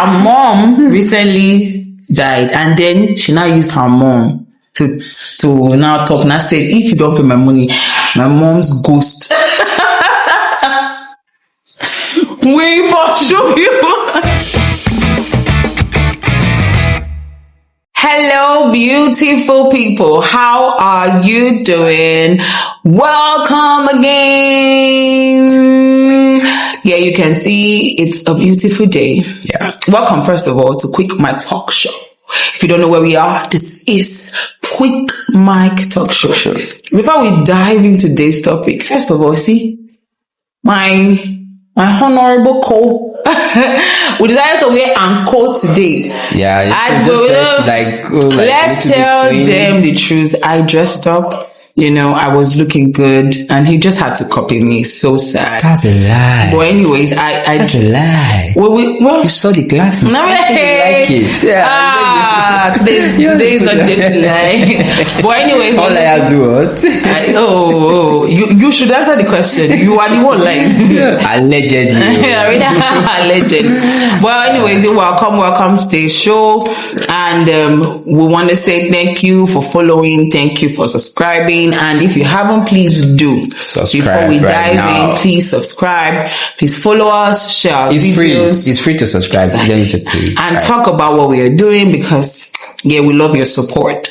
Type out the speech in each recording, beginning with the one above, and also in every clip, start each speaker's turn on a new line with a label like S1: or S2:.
S1: her mom recently died, and then she now used her mom to now talk. And I said, if you don't pay my money, my mom's ghost we pursue you. Hello, beautiful people. How are you doing? Welcome again. Yeah, you can see it's a beautiful day.
S2: Yeah.
S1: Welcome, first of all, to QuickMic Talkshow. If you don't know where we are, this is QuickMic Talkshow. Before we dive into today's topic, first of all, see my honorable co. We decided to wear anko today.
S2: Yeah,
S1: let's tell them the truth. I dressed up. You know, I was looking good, and he just had to copy me. So sad.
S2: That's a lie.
S1: But anyways,
S2: that's a lie.
S1: Well,
S2: you saw the glasses.
S1: No,
S2: I like it. Yeah.
S1: Today's not just a lie. But anyway,
S2: all liars do what?
S1: You should answer the question. You are the one lying.
S2: Allegedly.
S1: Allegedly. Well, anyways, you're welcome to the show, and we want to say thank you for following, thank you for subscribing, and if you haven't, please do
S2: subscribe.
S1: Before we
S2: dive
S1: in, please subscribe, please follow us, share our videos.
S2: It's free to subscribe.
S1: Exactly.
S2: You don't need to pay.
S1: And talk about what we are doing, because we love your support.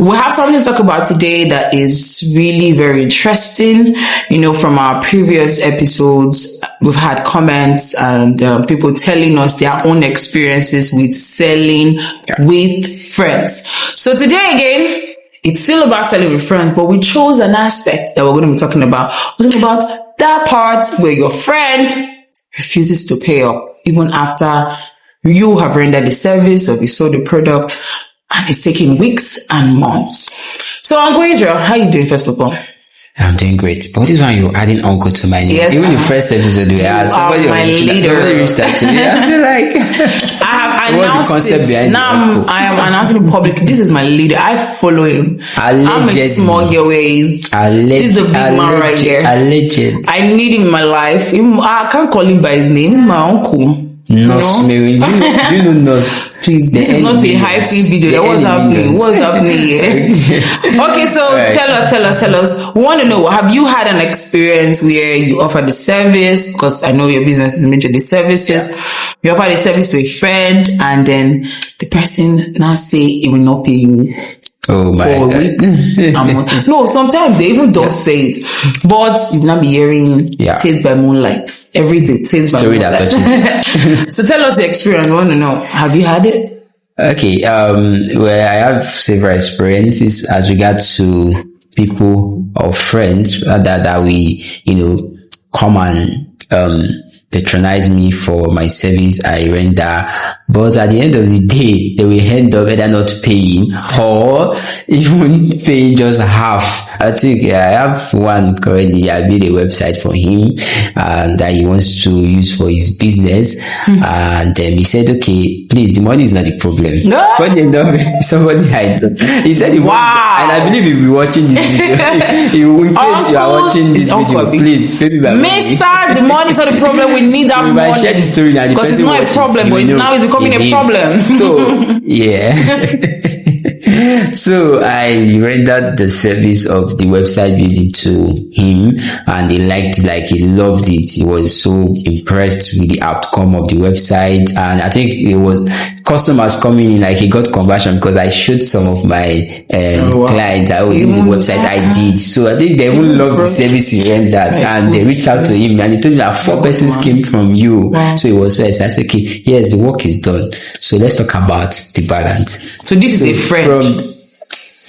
S1: We have something to talk about today that is really very interesting. You know, from our previous episodes, we've had comments and people telling us their own experiences with selling with friends. So today again, it's still about selling with friends, but we chose an aspect that we're going to be talking about. We're talking about that part where your friend refuses to pay up even after you have rendered the service or you sold the product, and it's taking weeks and months. So, Uncle Israel, how are you doing, first of all?
S2: I'm doing great. But this one, you're adding uncle to my name.
S1: Yes,
S2: even the first episode we had, somebody reached out to me. I feel like
S1: I have announced
S2: what's the concept
S1: it.
S2: behind
S1: Now I am announcing it publicly. This is my leader. I follow him.
S2: Allegedly.
S1: I'm a small girl where he's. This is a big man right here.
S2: Alleged.
S1: I need him in my life. I can't call him by his name. He's my uncle.
S2: Nurse Mary. Do you know Nurse?
S1: Please, this is not a hyping video. What's happening here? Okay, so tell us. We want to know, have you had an experience where you offered the service? Because I know your business is majorly services. Yeah. You offered a service to a friend, and then the person now say it will not pay you.
S2: Oh my God.
S1: No, sometimes they even don't say it. But you'll not be hearing Taste by Moonlight. Every day, Taste by
S2: Story
S1: Moonlight.
S2: That touches.
S1: So tell us your experience. I want to know. Have you had it?
S2: Okay. Well, I have several experiences as regards to people or friends that we, come and, patronize me for my service I render, but at the end of the day, they will end up either not paying or even paying just half. I think I have one currently. I built a website for him that he wants to use for his business, and he said, "Okay, please, the money is not the problem."
S1: No.
S2: Funny enough, somebody he said he wants, and I believe he'll be watching this video. In case you are watching this video, please pay me back.
S1: Mister, the money is not the problem. We need that money.
S2: I share the story now,
S1: because it's not a problem, but now it's becoming a problem.
S2: So yeah. So I rendered the service of the website building to him, and he liked it, he loved it. He was so impressed with the outcome of the website, and I think it was customers coming in, he got conversion because I showed some of my clients that this is a website I did. So I think they even loved the service he rendered, and they reached out to him, and he told me that 4 persons came from you. Wow. So it was so excited. Okay, yes, the work is done. So let's talk about the balance.
S1: So this is a friend.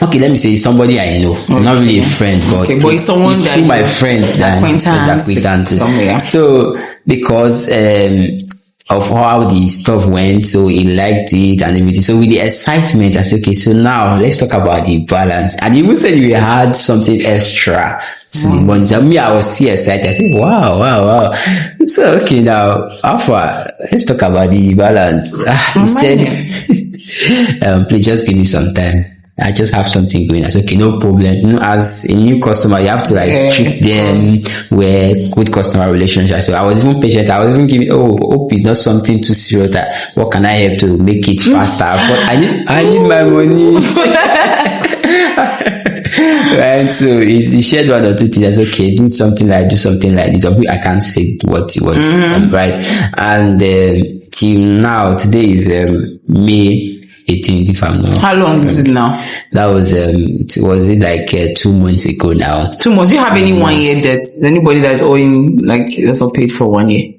S2: Okay, let me say somebody I know. Okay. Not really a friend, but
S1: it's someone
S2: it's
S1: that
S2: my friend that acquaintance. So because of how the stuff went, so he liked it and everything. So with the excitement, I said, okay, so now let's talk about the balance. And he even said we had something extra to the money. So me, I was still excited. I said, wow. So okay, now Alpha, let's talk about the balance. He said, please just give me some time. I just have something going. I said, okay, no problem. You know, as a new customer, you have to like treat them with good customer relationship. So I was even patient. I was even giving, hope it's not something too serious. That what can I help to make it faster? But I need my money. Right, so he shared one or two things. I said, okay, do something like this. I can't say what it was, right? And till now, today is May 18th, if I'm not.
S1: How long is it now?
S2: That was was it like 2 months ago now?
S1: 2 months. Do you have any 1 year debt? Anybody that's owing, like, that's not paid for 1 year?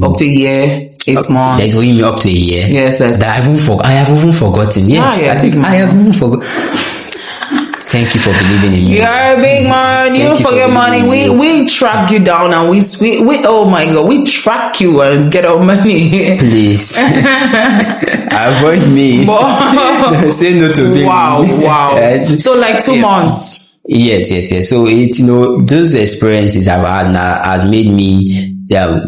S1: Up to a year, 8 months.
S2: That's owing me up to a year.
S1: Yes,
S2: that I have even forgotten. Yes, I think I have even forgotten. Thank you for believing in me.
S1: You are a big man. You don't forget money. We track you down and we oh my God, we track you and get our money.
S2: Please avoid me. Say no to me.
S1: Wow. So like 2 months.
S2: Yes. So it's, those experiences I've had now has made me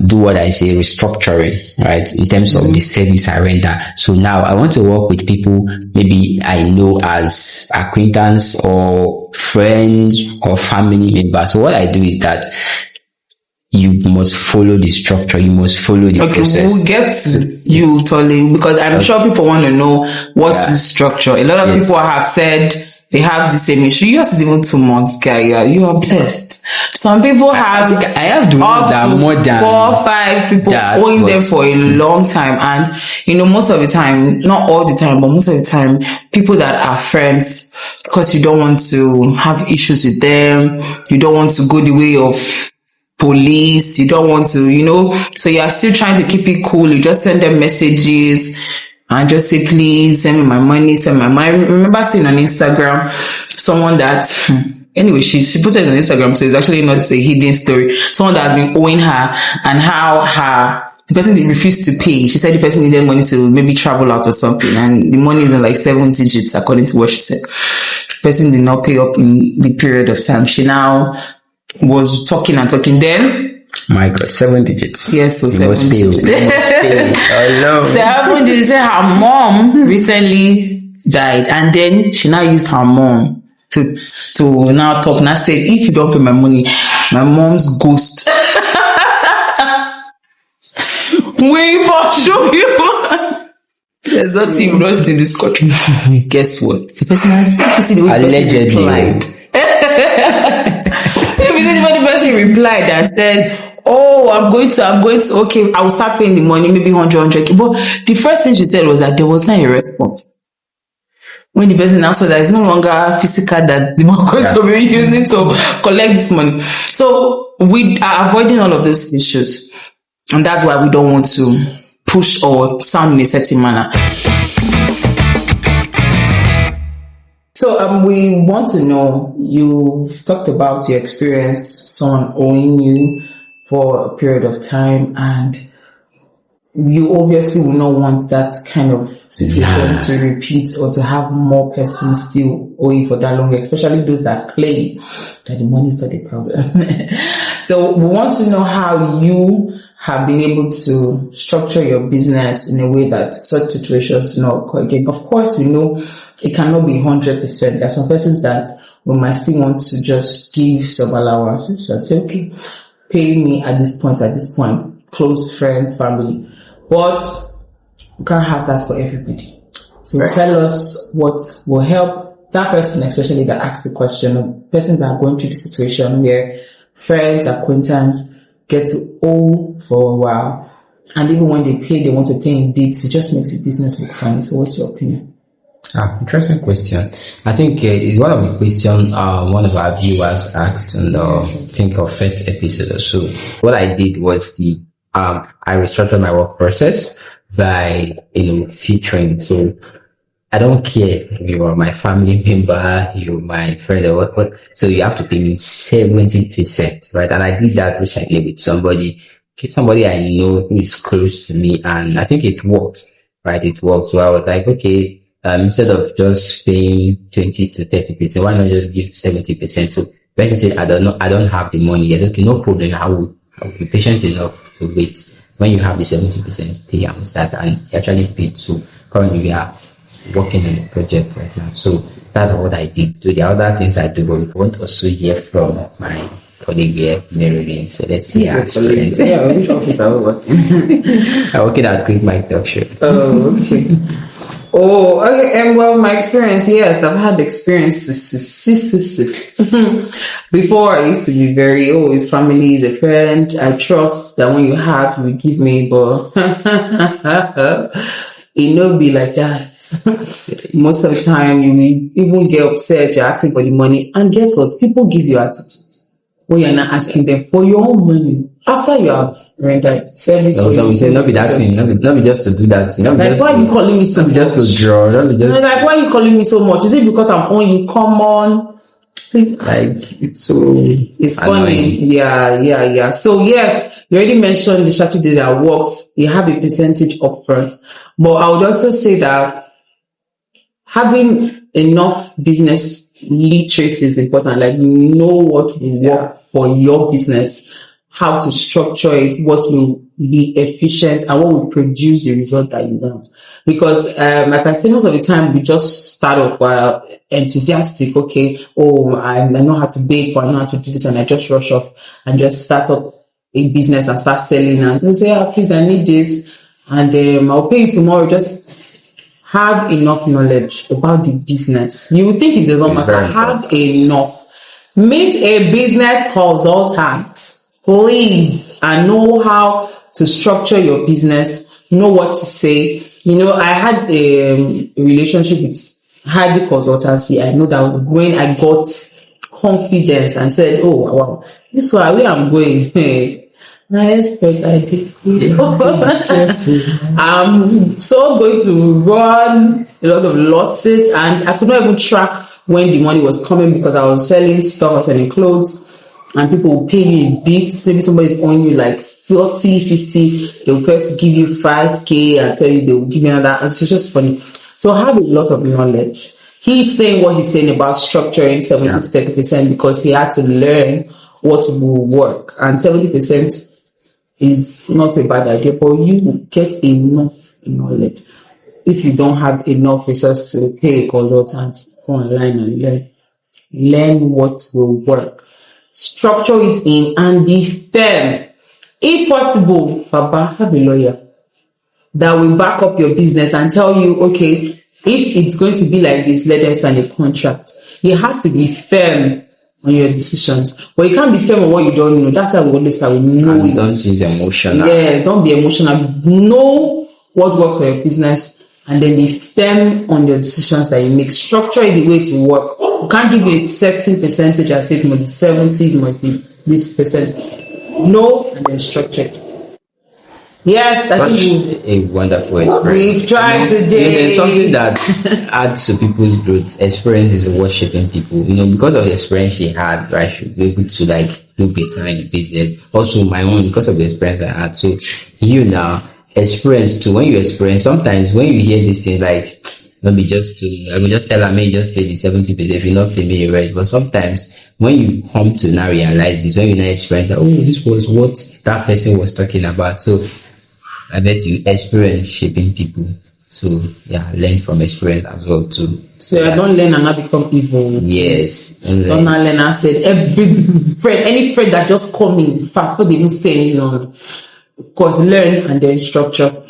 S2: do what I say, restructuring, right, in terms of the service I render. So now I want to work with people maybe I know as acquaintance or friends or family members. So what I do is that you must follow the structure. You must follow the process.
S1: We'll get to you, Tolly, because I'm sure people want to know what's the structure. A lot of people have said they have the same issue. Yours is even 2 months, guy. You are blessed. Some people have.
S2: I have the ones that are more than
S1: 4 or 5 people owing them for a long time, and most of the time, not all the time, but most of the time, people that are friends, because you don't want to have issues with them, you don't want to go the way of police, you don't want to, so you are still trying to keep it cool. You just send them messages and just say, please send me my money, I remember seeing on Instagram someone that, anyway, she put it on Instagram, so it's actually not a hidden story. Someone that has been owing her, and how the person refused to pay. She said the person needed money to maybe travel out or something, and the money is in like 7 digits according to what she said. The person did not pay up in the period of time. She now was talking. Then,
S2: my God, 7 digits.
S1: Yes, so 7 digits.
S2: 7
S1: digits. Say her mom recently died, and then she now used her mom to now talk. And I said, if you don't pay my money, my mom's ghost we for show you. There's nothing lost in this country. Guess what? The person has, if you see the way the person replied. If you see the way the person replied and said, oh, I'm going to, okay, I will start paying the money, maybe 100K. But the first thing she said was that there was not a response. When the person answered that it's no longer physical that the money going to be using to collect this money. So we are avoiding all of those issues. And that's why we don't want to push or sound in a certain manner. So we want to know, you've talked about your experience, someone owing you for a period of time, and you obviously will not want that kind of situation to repeat, or to have more persons still owing for that long, especially those that claim that the money is not the problem. So we want to know how you have been able to structure your business in a way that such situations do not occur again. Of course, we know it cannot be 100%. There are some persons that we might still want to just give some allowances and say, okay, pay me at this point, close friends, family. But we can't have that for everybody. So tell us what will help that person, especially that asked the question, of persons that are going through the situation where friends, acquaintance get to owe for a while. And even when they pay, they want to pay in bits. It just makes the business look funny. So what's your opinion?
S2: Interesting question. I think it's one of the questions one of our viewers asked on the think of first episode or so. What I did was I restructured my work process by featuring. So I don't care if you are my family member, you're my friend or what. So you have to pay me 70%, right? And I did that recently with somebody I know who is close to me, and I think it worked, right? It worked. So I was like, okay. Instead of just paying 20 to 30%, why not just give 70%? So person said, I don't have the money yet. Okay, no problem. I will be patient enough to wait. When you have the 70% pay, I will start and actually pay. So currently we are working on a project right now. So that's what I did. So there are other things I do, but we want to also hear from my colleague here, Marilyn. So let's see her experience.
S1: Yeah, which office are we working?
S2: I'm working at QuickMic Talkshow.
S1: Oh, okay. Oh, okay. And well, my experience, yes, I've had experiences. Before, I used to be very, his family is a friend. I trust that when you have, you will give me, but it not be like that. Most of the time, you will even get upset, you're asking for the money. And guess what? People give you attitude when you're not asking them for your own money. After you have rendered service.
S2: No, so we say, not be that thing, not be just to do that thing.
S1: Like, why are you calling me so much?
S2: Just to draw, not be just.
S1: Like, why are you calling me so much? Is it because I'm on you? Come on. Please.
S2: Like, it's so.
S1: It's funny.
S2: Annoying.
S1: Yeah. So, yes, you already mentioned the strategy that works. You have a percentage upfront. But I would also say that having enough business literacy is important. Like, know what will work for your business, how to structure it, what will be efficient, and what will produce the result that you want. Because I can say most of the time we just start off while enthusiastic. Okay, I know how to bake, or I know how to do this, and I just rush off and just start up a business and start selling. And so say, please, I need this, and I'll pay you tomorrow. Just have enough knowledge about the business. You would think it does not matter. Have enough. Meet a business consultant, please, and know how to structure your business, know what to say. I had a relationship with Hardy Consultancy. I know that when I got confidence and said, oh, wow, this is where I'm going. Nice person, I did. I'm so going to run a lot of losses, and I could not even track when the money was coming because I was selling stuff, I was selling clothes, and people will pay you in bits. Maybe somebody's owing you like 40, 50, they'll first give you 5K and tell you they will give you another. And it's just funny. So have a lot of knowledge. He's saying what he's saying about structuring 70 to 30% because he had to learn what will work. And 70% is not a bad idea, but you will get enough knowledge. If you don't have enough resources to pay a consultant, go online and learn what will work. Structure it in and be firm. If possible, Papa, have a lawyer that will back up your business and tell you, okay, if it's going to be like this, let them sign a contract. You have to be firm on your decisions, but you can't be firm on what you don't know. That's why we always start with know.
S2: And don't use emotional.
S1: Yeah, don't be emotional. Know what works for your business, and then be firm on your decisions that you make. Structure it the way it will work. You can't give you a certain percentage and say it must be 70, it must be this percent. Know and then structure it. Yes,
S2: such a wonderful experience.
S1: We've tried today.
S2: There's something that adds to people's growth. Experience is what shaping people. Because of the experience she had, I should be able to do better in the business. Also, my own, because of the experience I had. So now experience too. When you experience, sometimes when you hear these things, maybe I will just tell her, maybe just pay the 70%. If you not pay me the rest. But sometimes when you come to now realize this, when you now experience, this was what that person was talking about. So I bet you experience shaping people. So learn from experience as well too.
S1: So I don't learn and not become evil.
S2: Yes.
S1: Don't not learn and said any friend that just come in, in fact, before they even say anything, of course, learn and then structure.